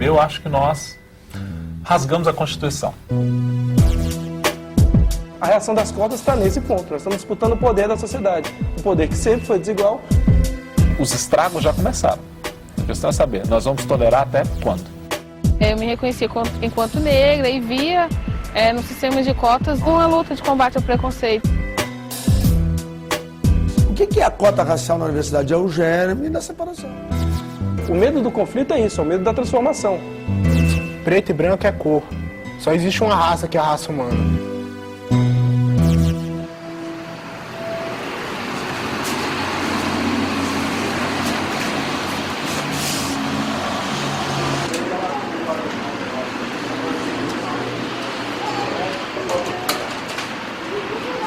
Eu acho que nós rasgamos a Constituição. A reação das cotas está nesse ponto. Nós estamos disputando o poder da sociedade. O poder que sempre foi desigual. Os estragos já começaram. A questão é saber, nós vamos tolerar até quando? Eu me reconhecia enquanto negra e via no sistema de cotas uma luta de combate ao preconceito. O que é a cota racial na universidade? É o germe da separação. O medo do conflito é isso, é o medo da transformação. Preto e branco é cor. Só existe uma raça, que é a raça humana.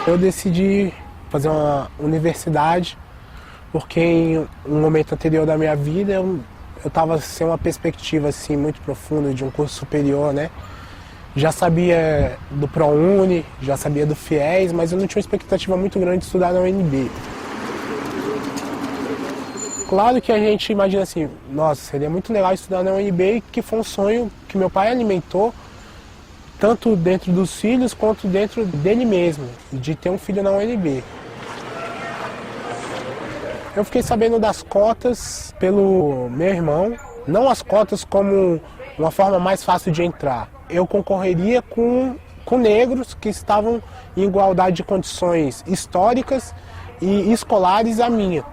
Eu decidi fazer uma universidade porque em um momento anterior da minha vida eu estava sem uma perspectiva assim muito profunda de um curso superior, né? Já sabia do ProUni, já sabia do FIES, mas eu não tinha uma expectativa muito grande de estudar na UNB. Claro que a gente imagina assim, nossa, seria muito legal estudar na UNB, que foi um sonho que meu pai alimentou, tanto dentro dos filhos quanto dentro dele mesmo, de ter um filho na UNB. Eu fiquei sabendo das cotas pelo meu irmão, não as cotas como uma forma mais fácil de entrar. Eu concorreria com negros que estavam em igualdade de condições históricas e escolares à minha.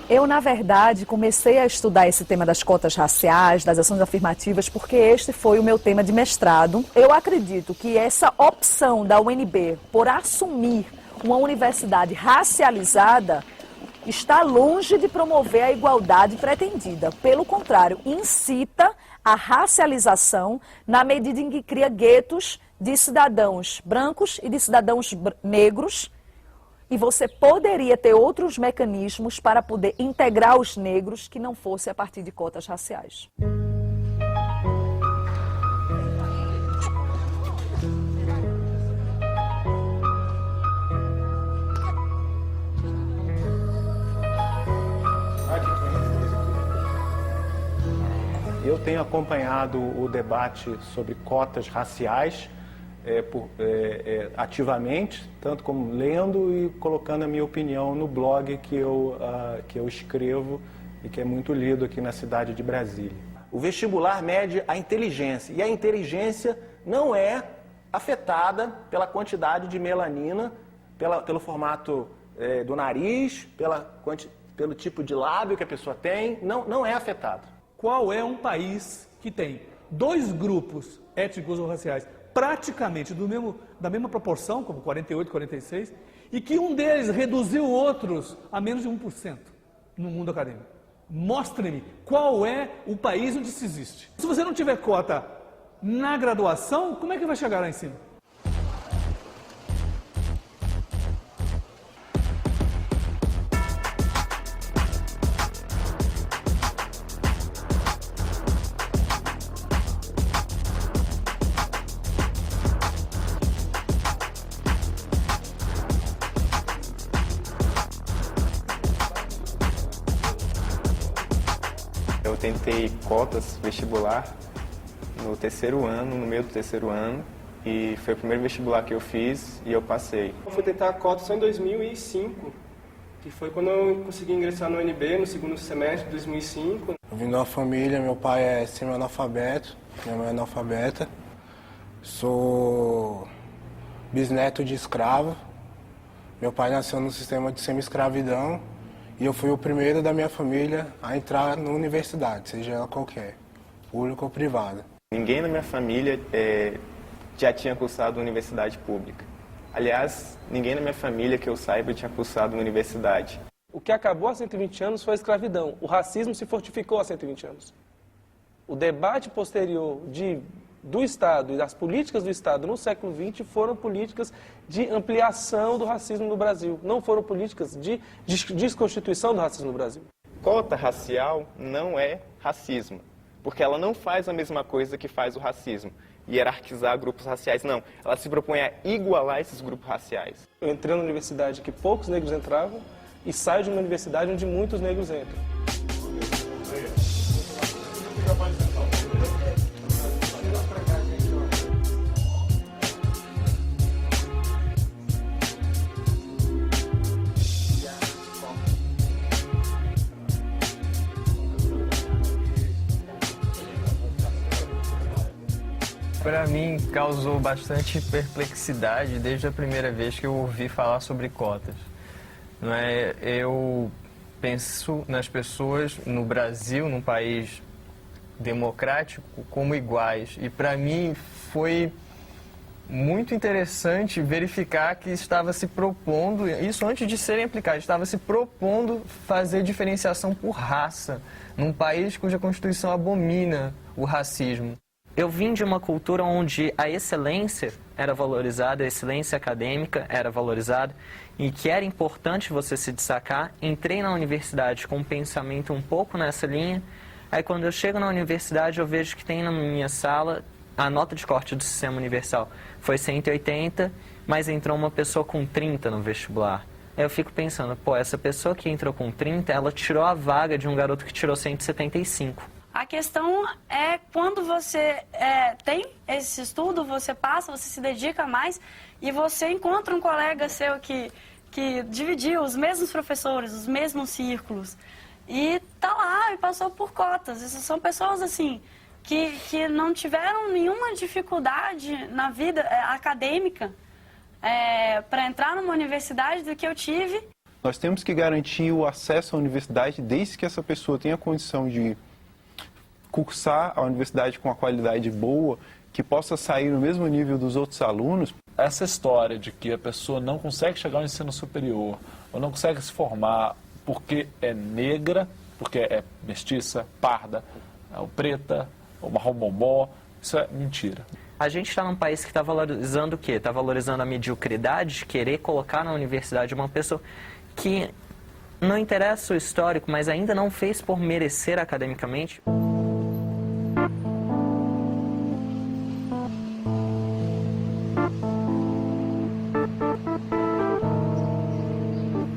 Eu, na verdade, comecei a estudar esse tema das cotas raciais, das ações afirmativas, porque este foi o meu tema de mestrado. Eu acredito que essa opção da UNB por assumir uma universidade racializada está longe de promover a igualdade pretendida. Pelo contrário, incita a racialização na medida em que cria guetos de cidadãos brancos e de cidadãos negros. E você poderia ter outros mecanismos para poder integrar os negros que não fosse a partir de cotas raciais. Eu tenho acompanhado o debate sobre cotas raciais ativamente, tanto como lendo e colocando a minha opinião no blog que eu escrevo e que é muito lido aqui na cidade de Brasília. O vestibular mede a inteligência, e a inteligência não é afetada pela quantidade de melanina, pelo formato do nariz, pelo tipo de lábio que a pessoa tem, não é afetado. Qual é um país que tem dois grupos étnicos ou raciais praticamente da mesma proporção, como 48, 46, e que um deles reduziu outros a menos de 1% no mundo acadêmico? Mostre-me qual é o país onde isso existe. Se você não tiver cota na graduação, como é que vai chegar lá em cima? Eu tentei cotas vestibular no terceiro ano, no meio do terceiro ano, e foi o primeiro vestibular que eu fiz e eu passei. Eu fui tentar a cota só em 2005, que foi quando eu consegui ingressar no UNB, no segundo semestre de 2005. Eu vim de uma família, meu pai é semi-analfabeto, minha mãe é analfabeta. Sou bisneto de escravo. Meu pai nasceu no sistema de semi-escravidão. E eu fui o primeiro da minha família a entrar na universidade, seja ela qualquer, pública ou privada. Ninguém na minha família já tinha cursado universidade pública. Aliás, ninguém na minha família que eu saiba tinha cursado uma universidade. O que acabou há 120 anos foi a escravidão. O racismo se fortificou há 120 anos. O debate posterior do Estado e das políticas do Estado no século XX foram políticas de ampliação do racismo no Brasil. Não foram políticas de desconstituição do racismo no Brasil. Cota racial não é racismo, porque ela não faz a mesma coisa que faz o racismo, hierarquizar grupos raciais, não. Ela se propõe a igualar esses grupos raciais. Eu entrei na universidade que poucos negros entravam, e saio de uma universidade onde muitos negros entram. Para mim, causou bastante perplexidade desde a primeira vez que eu ouvi falar sobre cotas. Não é? Eu penso nas pessoas no Brasil, num país democrático, como iguais. E para mim foi muito interessante verificar que estava se propondo, isso antes de serem aplicados, estava se propondo fazer diferenciação por raça, num país cuja Constituição abomina o racismo. Eu vim de uma cultura onde a excelência era valorizada, a excelência acadêmica era valorizada e que era importante você se destacar. Entrei na universidade com um pensamento um pouco nessa linha. Aí quando eu chego na universidade eu vejo que tem na minha sala a nota de corte do Sistema Universal foi 180, mas entrou uma pessoa com 30 no vestibular. Aí eu fico pensando, pô, essa pessoa que entrou com 30, ela tirou a vaga de um garoto que tirou 175. A questão é quando você tem esse estudo, você passa, você se dedica mais e você encontra um colega seu que dividiu os mesmos professores, os mesmos círculos e tá lá e passou por cotas. Essas são pessoas assim que não tiveram nenhuma dificuldade na vida acadêmica para entrar numa universidade do que eu tive. Nós temos que garantir o acesso à universidade desde que essa pessoa tenha condição de cursar a universidade com uma qualidade boa, que possa sair no mesmo nível dos outros alunos. Essa história de que a pessoa não consegue chegar ao ensino superior, ou não consegue se formar porque é negra, porque é mestiça, parda, ou preta, ou marrom bombom, isso é mentira. A gente está num país que está valorizando o quê? Está valorizando a mediocridade de querer colocar na universidade uma pessoa que não interessa o histórico, mas ainda não fez por merecer academicamente.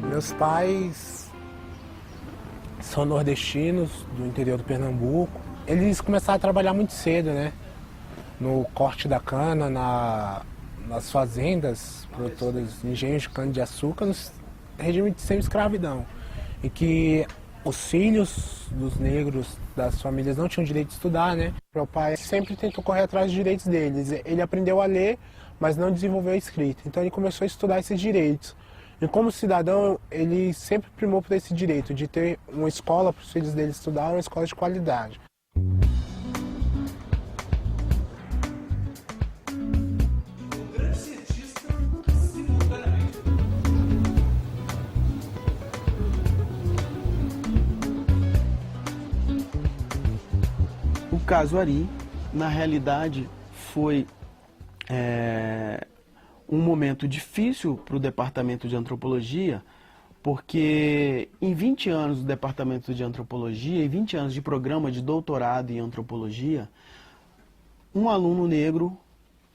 Meus pais são nordestinos, do interior do Pernambuco. Eles começaram a trabalhar muito cedo, né? No corte da cana, nas fazendas, produtoras de engenhos de cana-de-açúcar, no regime de semi-escravidão, em que os filhos dos negros das famílias não tinham direito de estudar, né? Meu pai sempre tentou correr atrás dos direitos deles. Ele aprendeu a ler, mas não desenvolveu a escrita. Então ele começou a estudar esses direitos. E como cidadão, ele sempre primou por esse direito de ter uma escola para os filhos dele estudar, uma escola de qualidade. O caso Ari, na realidade, foi um momento difícil para o Departamento de Antropologia, porque em 20 anos do Departamento de Antropologia e 20 anos de programa de doutorado em Antropologia, um aluno negro,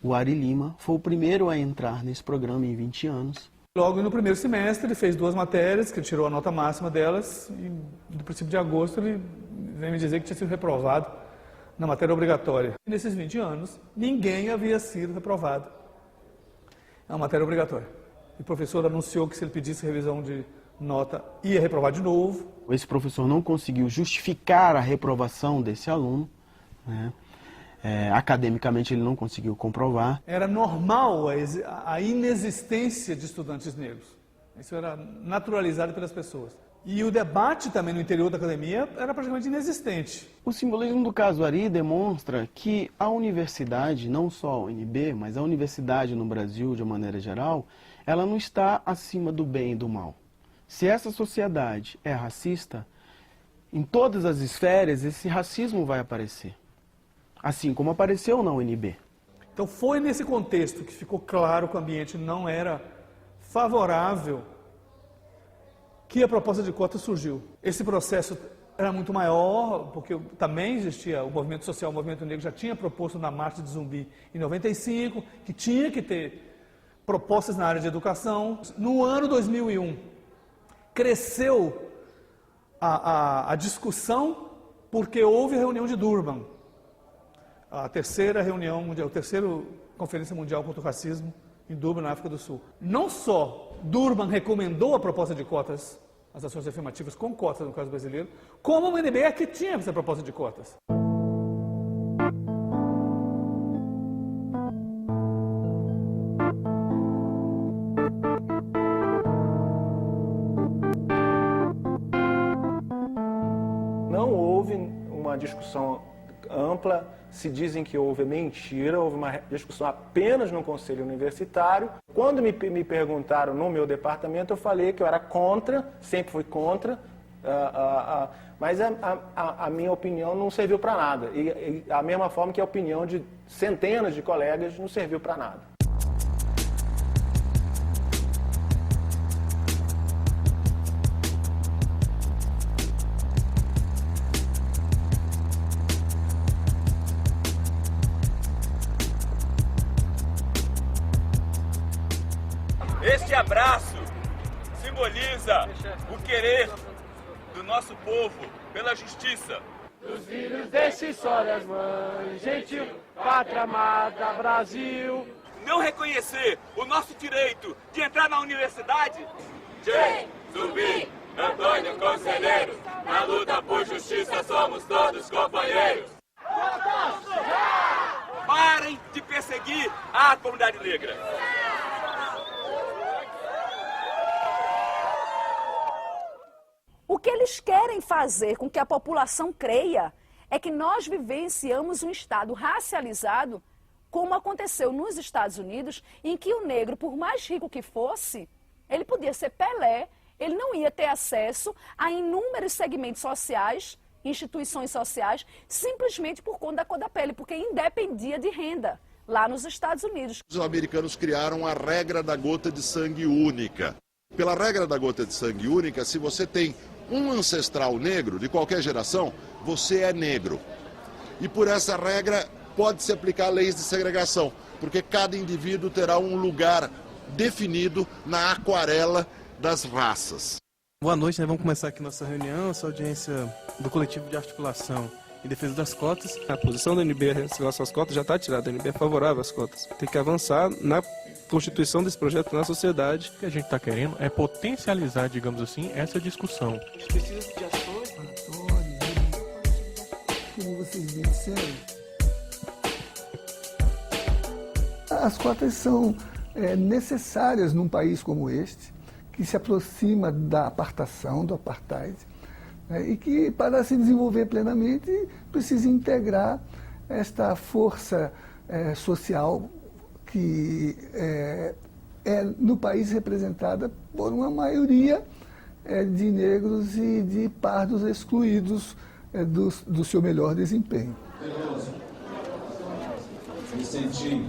o Ari Lima, foi o primeiro a entrar nesse programa em 20 anos. Logo no primeiro semestre ele fez 2 matérias, que ele tirou a nota máxima delas, e no princípio de agosto ele veio me dizer que tinha sido reprovado na matéria obrigatória. Nesses 20 anos, ninguém havia sido reprovado. É uma matéria obrigatória. E o professor anunciou que se ele pedisse revisão de nota, ia reprovar de novo. Esse professor não conseguiu justificar a reprovação desse aluno, né? Academicamente ele não conseguiu comprovar. Era normal a inexistência de estudantes negros. Isso era naturalizado pelas pessoas. E o debate também no interior da academia era praticamente inexistente. O simbolismo do caso Ari demonstra que a universidade, não só a UNB, mas a universidade no Brasil de uma maneira geral, ela não está acima do bem e do mal. Se essa sociedade é racista, em todas as esferas esse racismo vai aparecer. Assim como apareceu na UNB. Então foi nesse contexto que ficou claro que o ambiente não era favorável que a proposta de cota surgiu. Esse processo era muito maior, porque também existia o movimento social, o movimento negro já tinha proposto na Marcha de Zumbi em 95, que tinha que ter propostas na área de educação. No ano 2001, cresceu a discussão porque houve a reunião de Durban, a terceira reunião mundial, a terceira Conferência Mundial contra o Racismo em Durban, na África do Sul. Não só Durban recomendou a proposta de cotas, as ações afirmativas com cotas no caso brasileiro, como o UNB é que tinha essa proposta de cotas. Não houve uma discussão ampla, se dizem que houve mentira, houve uma discussão apenas no Conselho Universitário. Quando me perguntaram no meu departamento, eu falei que eu era contra, sempre fui contra, mas a minha opinião não serviu para nada. E a mesma forma que a opinião de centenas de colegas não serviu para nada. Este abraço simboliza o querer do nosso povo pela justiça. Os filhos desse sol das mães, gentil, pátria amada, Brasil. Não reconhecer o nosso direito de entrar na universidade? Jay, Zumbi, Antônio Conselheiro, na luta por justiça somos todos companheiros. Parem de perseguir a comunidade negra. O que eles querem fazer com que a população creia é que nós vivenciamos um Estado racializado, como aconteceu nos Estados Unidos, em que o negro, por mais rico que fosse, ele podia ser Pelé, ele não ia ter acesso a inúmeros segmentos sociais, instituições sociais, simplesmente por conta da cor da pele, porque independia de renda lá nos Estados Unidos. Os americanos criaram a regra da gota de sangue única. Pela regra da gota de sangue única, se você tem um ancestral negro de qualquer geração, você é negro. E por essa regra pode-se aplicar leis de segregação, porque cada indivíduo terá um lugar definido na aquarela das raças. Boa noite, né? Vamos começar aqui nossa reunião, essa audiência do coletivo de articulação em defesa das cotas. A posição da UNB em relação às cotas já está tirada, a UNB é favorável às cotas. Tem que avançar na constituição desse projeto na sociedade. O que a gente está querendo é potencializar, digamos assim, essa discussão. Precisa de ações como vocês bem disseram. As cotas são necessárias num país como este, que se aproxima da apartação, do apartheid, e que, para se desenvolver plenamente, precisa integrar esta força social que é no país representada por uma maioria de negros e de pardos excluídos do seu melhor desempenho. Me senti